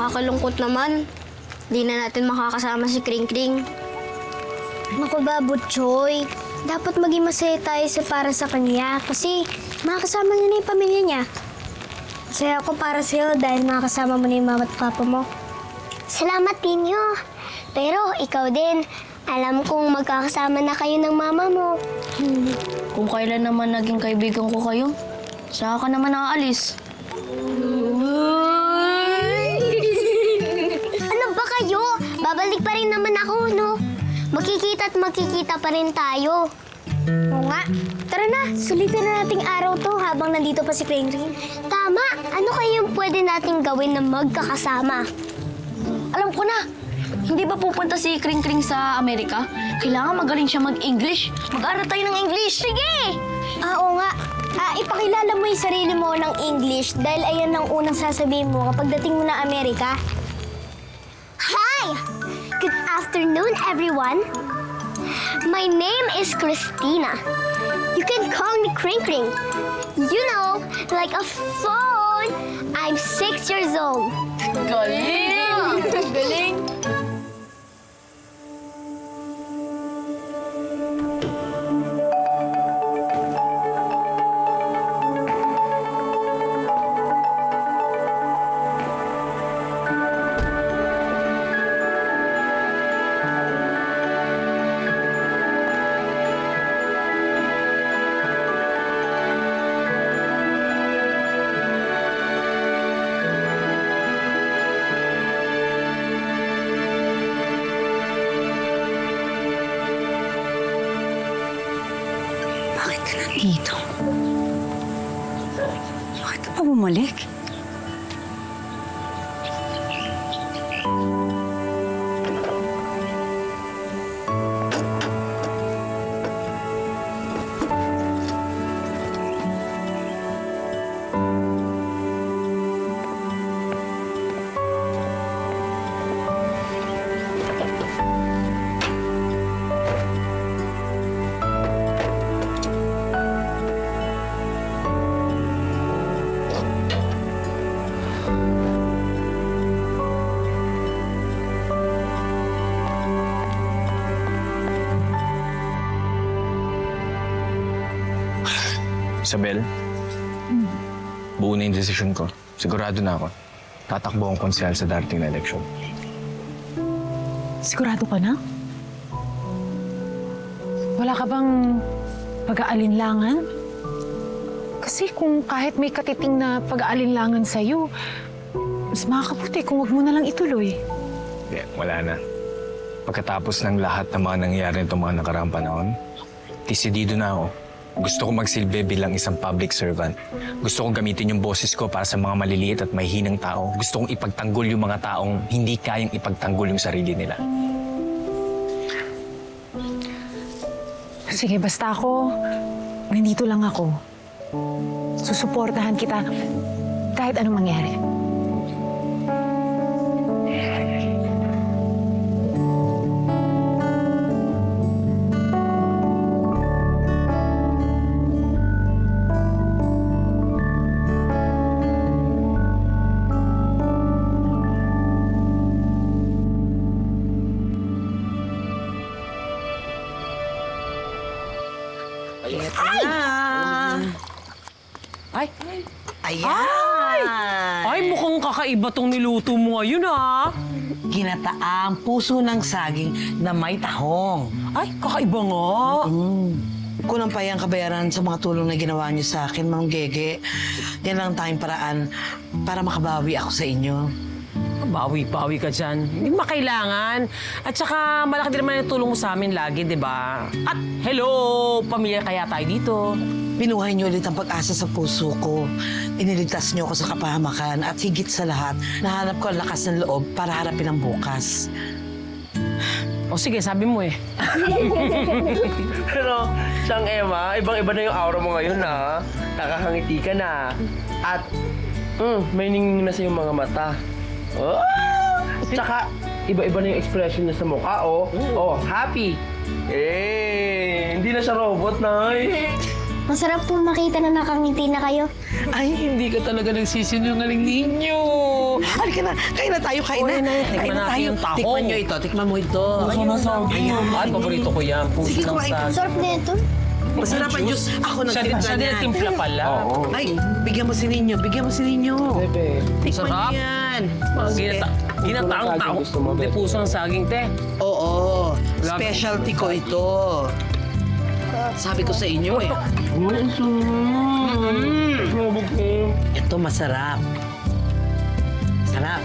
Nakakalungkot naman. Di na natin makakasama si Kring Kring. Naku ba, Butchoy? Dapat maging masaya tayo para sa kanya kasi makakasama niya na yung pamilya niya. Masaya ako para sa'yo dahil makakasama mo na yung mama at papa mo. Salamat, Tinyo. Pero ikaw din, alam kong magkakasama na kayo ng mama mo. Kung kailan naman naging kaibigan ko kayo, saka ka naman nakaalis. Ano ba kayo? Babalik pa rin naman ako, no? Makikita at makikita pa rin tayo. Oo nga. Tara na, sulitin na nating araw to habang nandito pa si Kring Kring. Tama! Ano kayang pwede nating gawin na magkakasama? Alam ko na! Hindi ba pupunta si Kring Kring sa Amerika? Kailangan magaling siya mag-English. Mag-aral tayo ng English. Sige! Oo nga. Ipakilala mo yung sarili mo ng English dahil ayan ang unang sasabihin mo kapag dating mo na Amerika. Hi! Good afternoon, everyone. My name is Christina. You can call me Kring Kring. You know, like a phone. I'm 6 years old. Galing! Galing! Bakit ka nandito? Bakit ka pa bumalik? Isabel, buo na yung desisyon ko. Sigurado na ako. Tatakbo akong konsehal sa darating na eleksyon. Sigurado ka na? Wala ka bang pag-aalinlangan? Kasi kung kahit may katiting na pag-aalinlangan sa'yo, mas makakabuti kung wag mo na lang ituloy. Yeah, wala na. Pagkatapos ng lahat ng mga nangyayari nitong mga nakaraang panahon, desidido na ako. Gusto ko magsilbi bilang isang public servant. Gusto kong gamitin yung boses ko para sa mga maliliit at mahihinang tao. Gusto kong ipagtanggol yung mga taong hindi kayang ipagtanggol yung sarili nila. Sige, basta ako, nandito lang ako. Susuportahan kita kahit anong mangyari. Ay! Ayan! Ay, mukhang kakaiba tong niluto mo ngayon, ha? Ginataang puso ng saging na may tahong. Ay, kakaiba nga. Kulang pa yung kabayaran sa mga tulong na ginawa niyo sa akin, Ma'am Gege. Yan lang tayong paraan para makabawi ako sa inyo. Bawi-bawi ka dyan. Hindi makailangan. At saka, malaki din naman yung tulong mo sa amin lagi, di ba? At hello, pamilya kaya tayo dito. Binuhay niyo ulit ang pag-asa sa puso ko. Iniligtas niyo ako sa kapahamakan at higit sa lahat, nahanap ko ang lakas ng loob para harapin ang bukas. O sige, sabi mo eh. Pero, siyang Emma, ibang-iba na yung aura mo ngayon, ha? Nakakangiti ka na. At, may ningning na sa iyong mga mata. Oh! Tsaka, iba-iba na yung expression niya sa mukha, oh. Oh, happy. Eh, hindi na siya robot, Nay. Masarap po makita na nakangiti na kayo. Ay, hindi ka talaga nagsisinungaling ninyo. halika na. Kain na tayo, kain na. Tikman Kain na natin tayo. yung tahong. Tikman nyo ito, tikman mo ito. Puso ng saging. Ay, paborito ko yan. Puso Sige, ng kumain ka. saging. Sarap nito. Masarap ang juice. Ako Siya nagtimpla din niyan. timpla pala. Ay, bigyan mo si Ninyo. Bigyan mo si Ninyo. Bebe. Tikman Sarap. niyo yan. Ginataang saging tao. gusto mo, Hindi Bebe. puso ng saging, te. Oo. Love. Specialty ko ito. Sabi ko sa inyo eh. Ito masarap. Sarap.